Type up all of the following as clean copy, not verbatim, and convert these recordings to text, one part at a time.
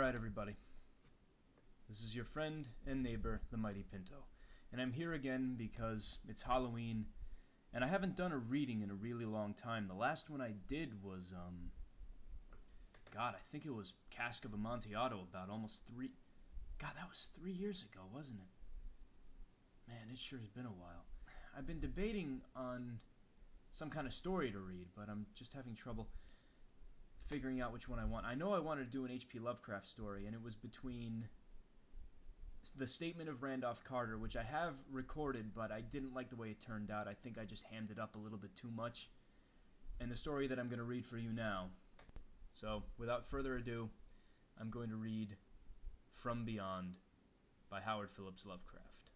Alright everybody, this is your friend and neighbor, the Mighty Pinto, and I'm here again because it's Halloween, and I haven't done a reading in a really long time. The last one I did was, God, I think it was Cask of Amontillado about that was 3 years ago, wasn't it? Man, it sure has been a while. I've been debating on some kind of story to read, but I'm just having trouble figuring out which one I want. I know I wanted to do an H.P. Lovecraft story, and it was between The Statement of Randolph Carter, which I have recorded, but I didn't like the way it turned out. I think I just hammed it up a little bit too much, and the story that I'm going to read for you now. So, without further ado, I'm going to read From Beyond by Howard Phillips Lovecraft.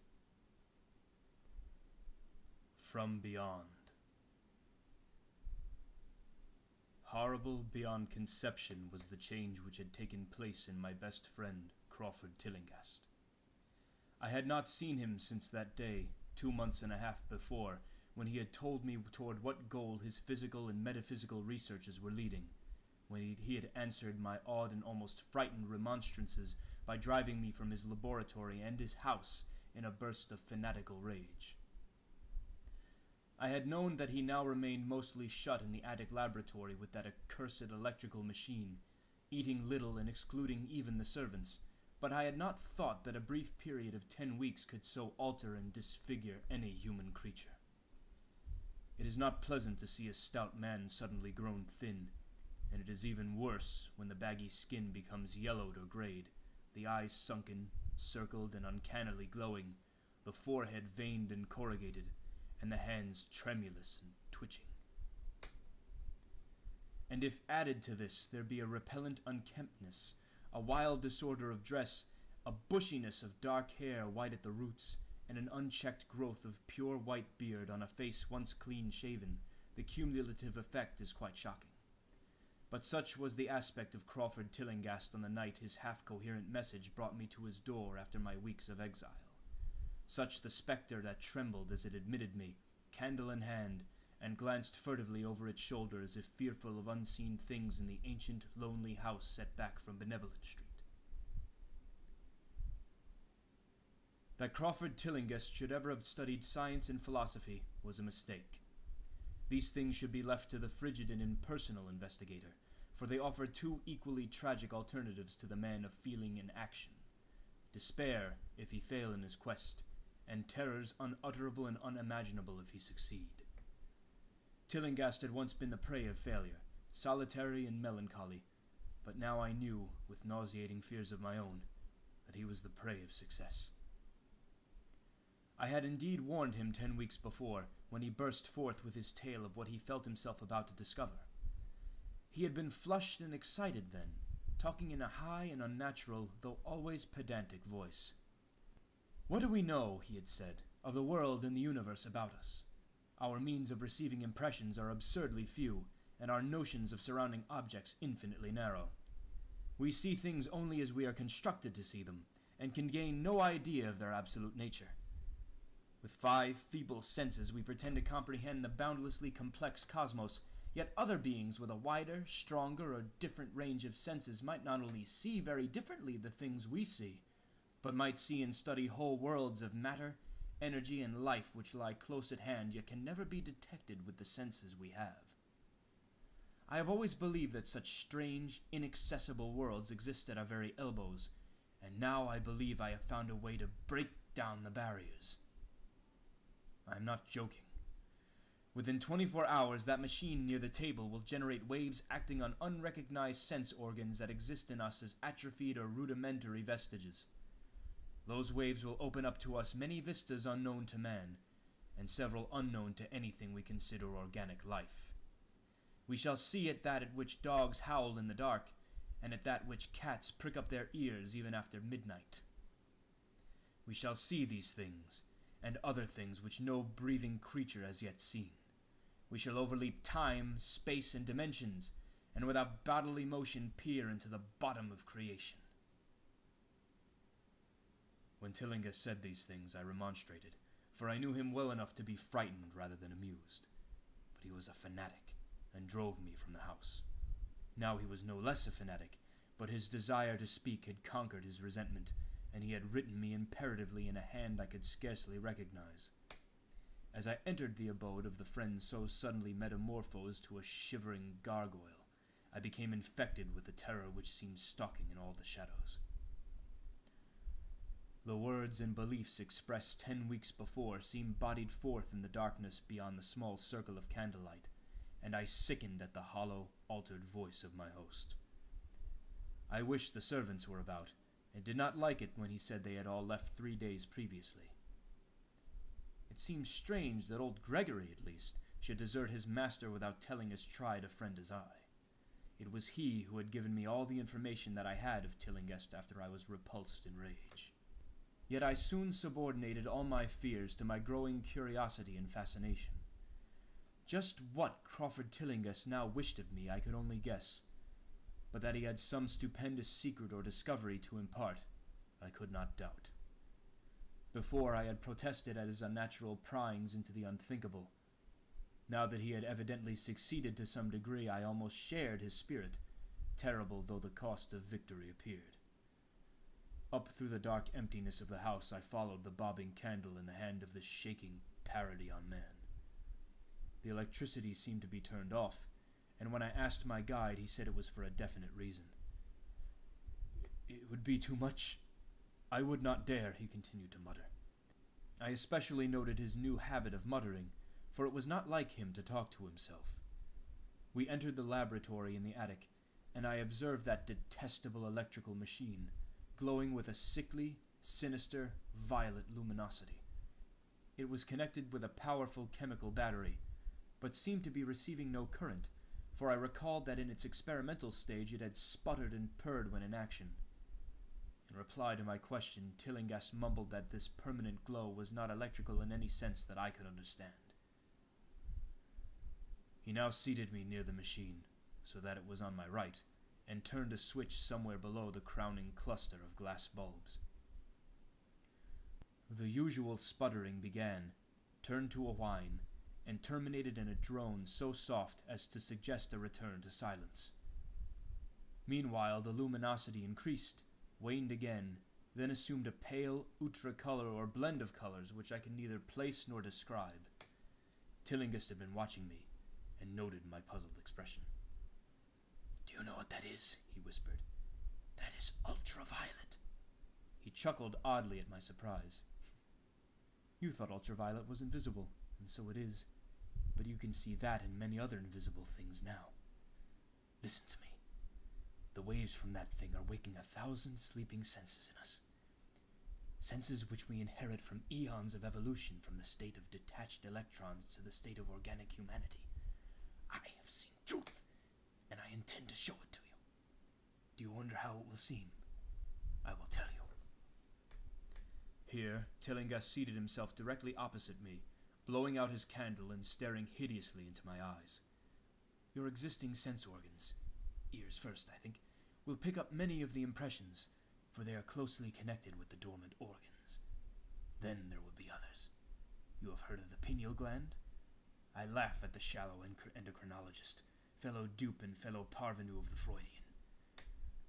From Beyond. Horrible beyond conception was the change which had taken place in my best friend, Crawford Tillinghast. I had not seen him since that day, 2 months and a half before, when he had told me toward what goal his physical and metaphysical researches were leading, when he had answered my awed and almost frightened remonstrances by driving me from his laboratory and his house in a burst of fanatical rage. I had known that he now remained mostly shut in the attic laboratory with that accursed electrical machine, eating little and excluding even the servants, but I had not thought that a brief period of 10 weeks could so alter and disfigure any human creature. It is not pleasant to see a stout man suddenly grown thin, and it is even worse when the baggy skin becomes yellowed or grayed, the eyes sunken, circled, and uncannily glowing, the forehead veined and corrugated, and the hands tremulous and twitching. And if added to this there be a repellent unkemptness, a wild disorder of dress, a bushiness of dark hair white at the roots, and an unchecked growth of pure white beard on a face once clean-shaven, the cumulative effect is quite shocking. But such was the aspect of Crawford Tillinghast on the night his half-coherent message brought me to his door after my weeks of exile. Such the spectre that trembled as it admitted me, candle in hand, and glanced furtively over its shoulder as if fearful of unseen things in the ancient, lonely house set back from Benevolent Street. That Crawford Tillinghast should ever have studied science and philosophy was a mistake. These things should be left to the frigid and impersonal investigator, for they offer two equally tragic alternatives to the man of feeling and action: despair if he fail in his quest, and terrors unutterable and unimaginable if he succeed. Tillinghast had once been the prey of failure, solitary and melancholy, but now I knew, with nauseating fears of my own, that he was the prey of success. I had indeed warned him 10 weeks before, when he burst forth with his tale of what he felt himself about to discover. He had been flushed and excited then, talking in a high and unnatural, though always pedantic voice. "What do we know," he had said, "of the world and the universe about us? Our means of receiving impressions are absurdly few, and our notions of surrounding objects infinitely narrow. We see things only as we are constructed to see them, and can gain no idea of their absolute nature. With 5 feeble senses we pretend to comprehend the boundlessly complex cosmos, yet other beings with a wider, stronger, or different range of senses might not only see very differently the things we see, but might see and study whole worlds of matter, energy, and life which lie close at hand yet can never be detected with the senses we have. I have always believed that such strange, inaccessible worlds exist at our very elbows, and now I believe I have found a way to break down the barriers. I am not joking. Within 24 hours, that machine near the table will generate waves acting on unrecognized sense organs that exist in us as atrophied or rudimentary vestiges. Those waves will open up to us many vistas unknown to man, and several unknown to anything we consider organic life. We shall see at that at which dogs howl in the dark, and at that which cats prick up their ears even after midnight. We shall see these things, and other things which no breathing creature has yet seen. We shall overleap time, space, and dimensions, and without bodily motion peer into the bottom of creation." When Tillinghast said these things, I remonstrated, for I knew him well enough to be frightened rather than amused. But he was a fanatic, and drove me from the house. Now he was no less a fanatic, but his desire to speak had conquered his resentment, and he had written me imperatively in a hand I could scarcely recognize. As I entered the abode of the friend so suddenly metamorphosed to a shivering gargoyle, I became infected with the terror which seemed stalking in all the shadows. The words and beliefs expressed 10 weeks before seemed bodied forth in the darkness beyond the small circle of candlelight, and I sickened at the hollow, altered voice of my host. I wished the servants were about, and did not like it when he said they had all left 3 days previously. It seemed strange that old Gregory, at least, should desert his master without telling his tried a friend as I. It was he who had given me all the information that I had of Tillinghast after I was repulsed in rage. Yet I soon subordinated all my fears to my growing curiosity and fascination. Just what Crawford Tillinghast now wished of me I could only guess, but that he had some stupendous secret or discovery to impart, I could not doubt. Before I had protested at his unnatural pryings into the unthinkable. Now that he had evidently succeeded to some degree, I almost shared his spirit, terrible though the cost of victory appeared. Up through the dark emptiness of the house I followed the bobbing candle in the hand of this shaking parody on man. The electricity seemed to be turned off, and when I asked my guide, he said it was for a definite reason. It would be too much. I would not dare, he continued to mutter. I especially noted his new habit of muttering, for it was not like him to talk to himself. We entered the laboratory in the attic, and I observed that detestable electrical machine, glowing with a sickly, sinister, violet luminosity. It was connected with a powerful chemical battery, but seemed to be receiving no current, for I recalled that in its experimental stage it had sputtered and purred when in action. In reply to my question, Tillinghast mumbled that this permanent glow was not electrical in any sense that I could understand. He now seated me near the machine, so that it was on my right, and turned a switch somewhere below the crowning cluster of glass bulbs. The usual sputtering began, turned to a whine, and terminated in a drone so soft as to suggest a return to silence. Meanwhile, the luminosity increased, waned again, then assumed a pale, outre color or blend of colors which I can neither place nor describe. Tillinghast had been watching me, and noted my puzzled expression. "Do you know what that is?" he whispered. "That is ultraviolet." He chuckled oddly at my surprise. "You thought ultraviolet was invisible, and so it is, but you can see that and many other invisible things now. Listen to me. The waves from that thing are waking 1,000 sleeping senses in us. Senses which we inherit from eons of evolution, from the state of detached electrons to the state of organic humanity. I have seen truth, and I intend to show it to you. Do you wonder how it will seem? I will tell you." Here, Tillinghast seated himself directly opposite me, blowing out his candle and staring hideously into my eyes. "Your existing sense organs, ears first, I think, will pick up many of the impressions, for they are closely connected with the dormant organs. Then there will be others. You have heard of the pineal gland? I laugh at the shallow endocrinologist, fellow dupe and fellow parvenu of the Freudian.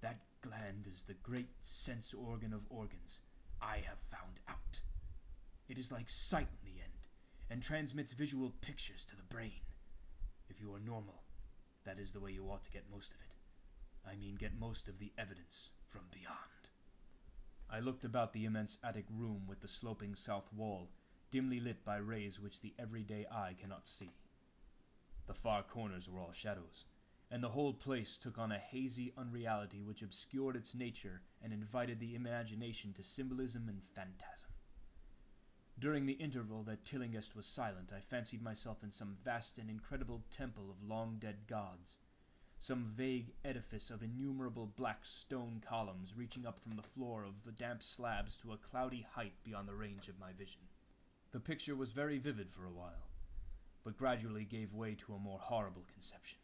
That gland is the great sense organ of organs. I have found out. It is like sight in the end, and transmits visual pictures to the brain. If you are normal, that is the way you ought to get most of it. I mean, get most of the evidence from beyond." I looked about the immense attic room with the sloping south wall, dimly lit by rays which the everyday eye cannot see. The far corners were all shadows, and the whole place took on a hazy unreality which obscured its nature and invited the imagination to symbolism and phantasm. During the interval that Tillinghast was silent, I fancied myself in some vast and incredible temple of long-dead gods, some vague edifice of innumerable black stone columns reaching up from the floor of the damp slabs to a cloudy height beyond the range of my vision. The picture was very vivid for a while, but gradually gave way to a more horrible conception,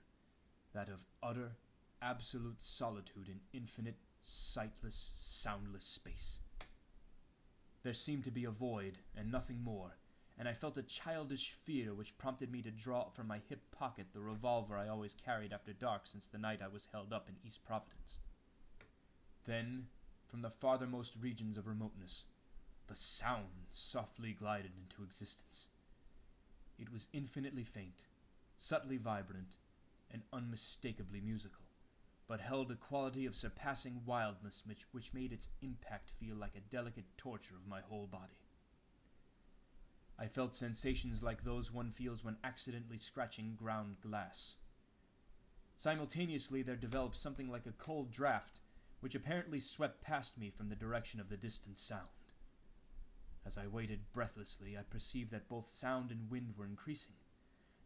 that of utter, absolute solitude in infinite, sightless, soundless space. There seemed to be a void, and nothing more, and I felt a childish fear which prompted me to draw from my hip pocket the revolver I always carried after dark since the night I was held up in East Providence. Then, from the farthermost regions of remoteness, the sound softly glided into existence. It was infinitely faint, subtly vibrant, and unmistakably musical, but held a quality of surpassing wildness which made its impact feel like a delicate torture of my whole body. I felt sensations like those one feels when accidentally scratching ground glass. Simultaneously, there developed something like a cold draft, which apparently swept past me from the direction of the distant sound. As I waited breathlessly, I perceived that both sound and wind were increasing,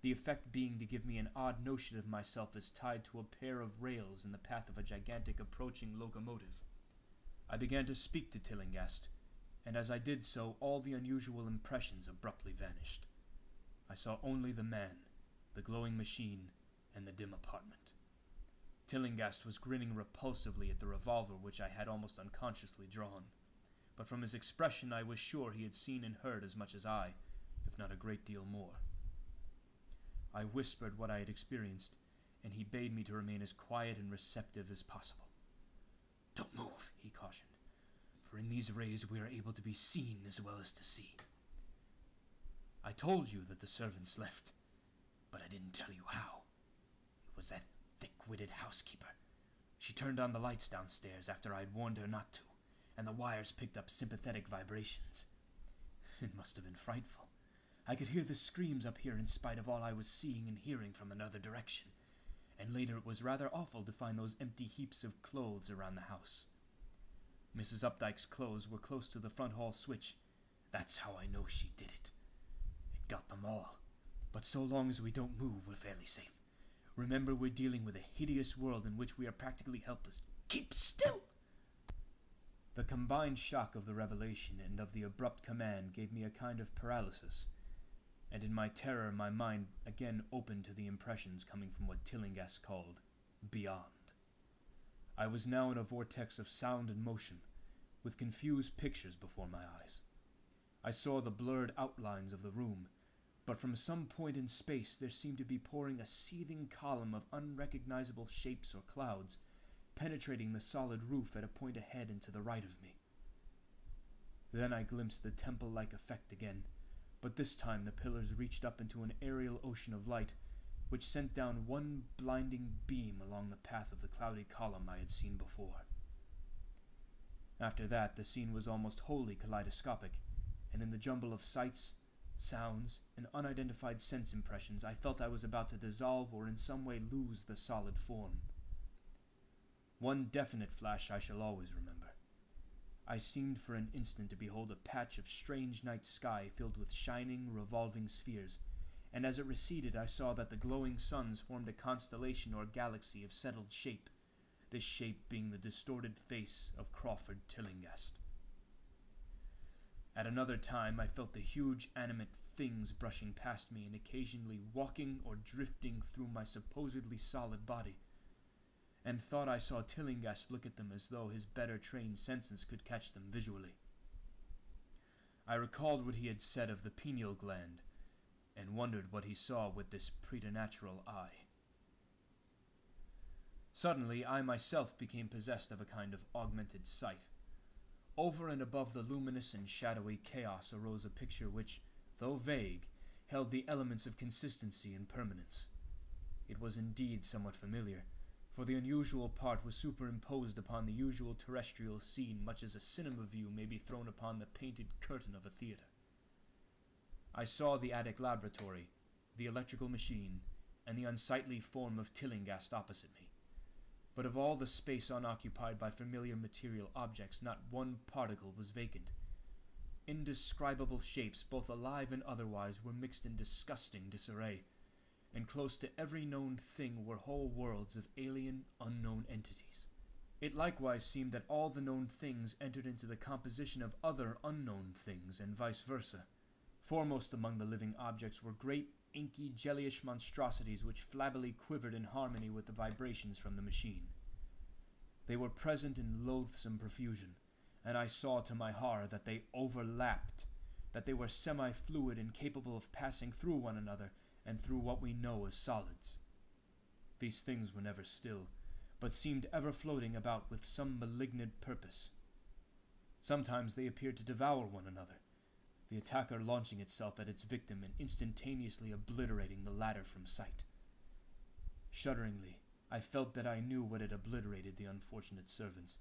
the effect being to give me an odd notion of myself as tied to a pair of rails in the path of a gigantic approaching locomotive. I began to speak to Tillinghast, and as I did so, all the unusual impressions abruptly vanished. I saw only the man, the glowing machine, and the dim apartment. Tillinghast was grinning repulsively at the revolver which I had almost unconsciously drawn, but from his expression I was sure he had seen and heard as much as I, if not a great deal more. I whispered what I had experienced, and he bade me to remain as quiet and receptive as possible. "Don't move," he cautioned, "for in these rays we are able to be seen as well as to see. I told you that the servants left, but I didn't tell you how. It was that thick-witted housekeeper. She turned on the lights downstairs after I had warned her not to, and the wires picked up sympathetic vibrations. It must have been frightful. I could hear the screams up here in spite of all I was seeing and hearing from another direction, and later it was rather awful to find those empty heaps of clothes around the house. Mrs. Updike's clothes were close to the front hall switch. That's how I know she did it. It got them all. But so long as we don't move, we're fairly safe. Remember, we're dealing with a hideous world in which we are practically helpless. Keep still!" The combined shock of the revelation and of the abrupt command gave me a kind of paralysis, and in my terror my mind again opened to the impressions coming from what Tillinghast called beyond. I was now in a vortex of sound and motion, with confused pictures before my eyes. I saw the blurred outlines of the room, but from some point in space there seemed to be pouring a seething column of unrecognizable shapes or clouds, penetrating the solid roof at a point ahead and to the right of me. Then I glimpsed the temple-like effect again, but this time the pillars reached up into an aerial ocean of light, which sent down one blinding beam along the path of the cloudy column I had seen before. After that, the scene was almost wholly kaleidoscopic, and in the jumble of sights, sounds, and unidentified sense impressions, I felt I was about to dissolve or in some way lose the solid form. One definite flash I shall always remember. I seemed for an instant to behold a patch of strange night sky filled with shining, revolving spheres, and as it receded I saw that the glowing suns formed a constellation or galaxy of settled shape, this shape being the distorted face of Crawford Tillinghast. At another time I felt the huge animate things brushing past me and occasionally walking or drifting through my supposedly solid body, and thought I saw Tillinghast look at them as though his better trained senses could catch them visually. I recalled what he had said of the pineal gland, and wondered what he saw with this preternatural eye. Suddenly I myself became possessed of a kind of augmented sight. Over and above the luminous and shadowy chaos arose a picture which, though vague, held the elements of consistency and permanence. It was indeed somewhat familiar, for the unusual part was superimposed upon the usual terrestrial scene, much as a cinema view may be thrown upon the painted curtain of a theater. I saw the attic laboratory, the electrical machine, and the unsightly form of Tillinghast opposite me. But of all the space unoccupied by familiar material objects, not one particle was vacant. Indescribable shapes, both alive and otherwise, were mixed in disgusting disarray, and close to every known thing were whole worlds of alien, unknown entities. It likewise seemed that all the known things entered into the composition of other unknown things, and vice versa. Foremost among the living objects were great, inky, jellyish monstrosities which flabbily quivered in harmony with the vibrations from the machine. They were present in loathsome profusion, and I saw to my horror that they overlapped, that they were semi-fluid and capable of passing through one another and through what we know as solids. These things were never still, but seemed ever floating about with some malignant purpose. Sometimes they appeared to devour one another, the attacker launching itself at its victim and instantaneously obliterating the latter from sight. Shudderingly, I felt that I knew what had obliterated the unfortunate servants,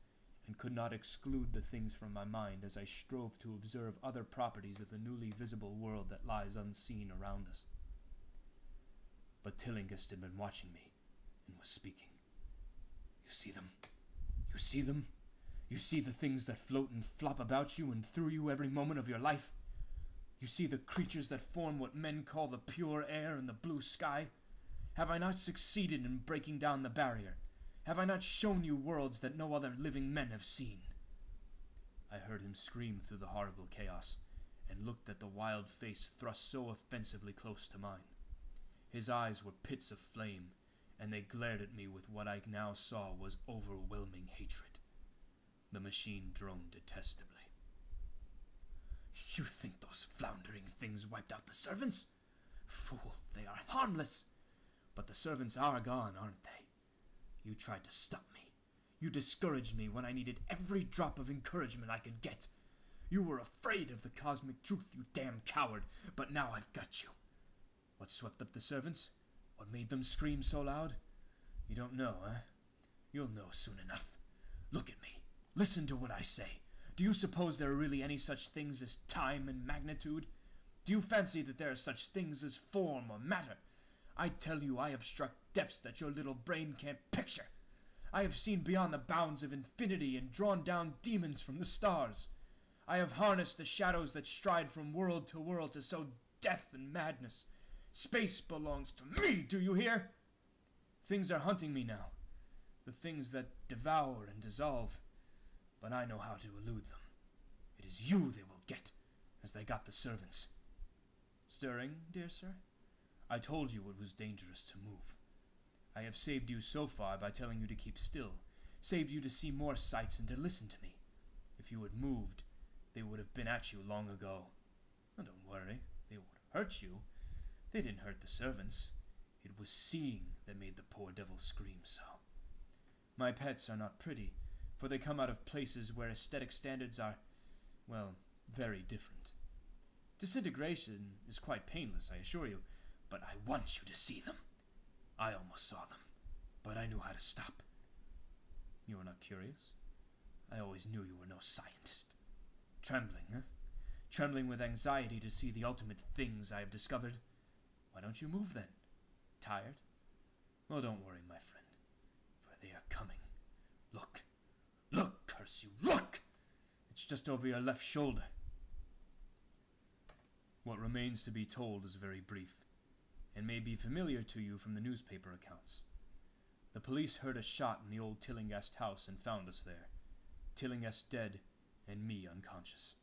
and could not exclude the things from my mind as I strove to observe other properties of the newly visible world that lies unseen around us. But Tillinghast had been watching me, and was speaking. "You see them? You see them? You see the things that float and flop about you and through you every moment of your life? You see the creatures that form what men call the pure air and the blue sky? Have I not succeeded in breaking down the barrier? Have I not shown you worlds that no other living men have seen?" I heard him scream through the horrible chaos, and looked at the wild face thrust so offensively close to mine. His eyes were pits of flame, and they glared at me with what I now saw was overwhelming hatred. The machine droned detestably. "You think those floundering things wiped out the servants? Fool, they are harmless. But the servants are gone, aren't they? You tried to stop me. You discouraged me when I needed every drop of encouragement I could get. You were afraid of the cosmic truth, you damn coward, but now I've got you. What swept up the servants? What made them scream so loud? You don't know, eh? You'll know soon enough. Look at me. Listen to what I say. Do you suppose there are really any such things as time and magnitude? Do you fancy that there are such things as form or matter? I tell you, I have struck depths that your little brain can't picture. I have seen beyond the bounds of infinity and drawn down demons from the stars. I have harnessed the shadows that stride from world to world to sow death and madness. Space belongs to me, do you hear? Things are hunting me now, the things that devour and dissolve, but I know how to elude them. It is you they will get, as they got the servants. Stirring, dear sir? I told you it was dangerous to move. I have saved you so far by telling you to keep still, saved you to see more sights and to listen to me. If you had moved, they would have been at you long ago. Oh, don't worry, they won't hurt you. They didn't hurt the servants. It was seeing that made the poor devil scream so. My pets are not pretty, for they come out of places where aesthetic standards are, well, very different. Disintegration is quite painless, I assure you, but I want you to see them. I almost saw them, but I knew how to stop. You are not curious? I always knew you were no scientist. Trembling, huh? Trembling with anxiety to see the ultimate things I have discovered. Why don't you move then? Tired? Well, don't worry, my friend, for they are coming. Look! Look, curse you, look! It's just over your left shoulder. What remains to be told is very brief, and may be familiar to you from the newspaper accounts. The police heard a shot in the old Tillinghast house and found us there. Tillinghast dead, and me unconscious.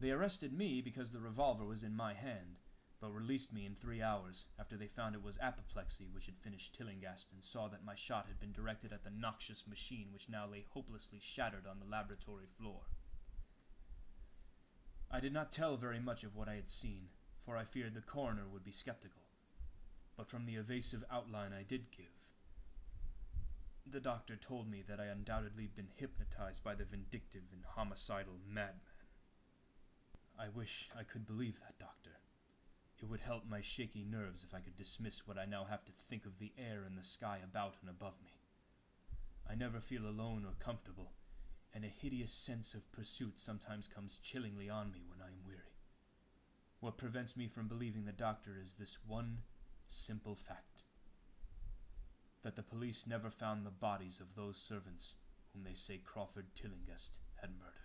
They arrested me because the revolver was in my hand, but released me in 3 hours after they found it was apoplexy which had finished Tillinghast and saw that my shot had been directed at the noxious machine which now lay hopelessly shattered on the laboratory floor. I did not tell very much of what I had seen, for I feared the coroner would be skeptical, but from the evasive outline I did give, the doctor told me that I had undoubtedly been hypnotized by the vindictive and homicidal madman. I wish I could believe that, doctor. It would help my shaky nerves if I could dismiss what I now have to think of the air and the sky about and above me. I never feel alone or comfortable, and a hideous sense of pursuit sometimes comes chillingly on me when I am weary. What prevents me from believing the doctor is this one simple fact, that the police never found the bodies of those servants whom they say Crawford Tillinghast had murdered.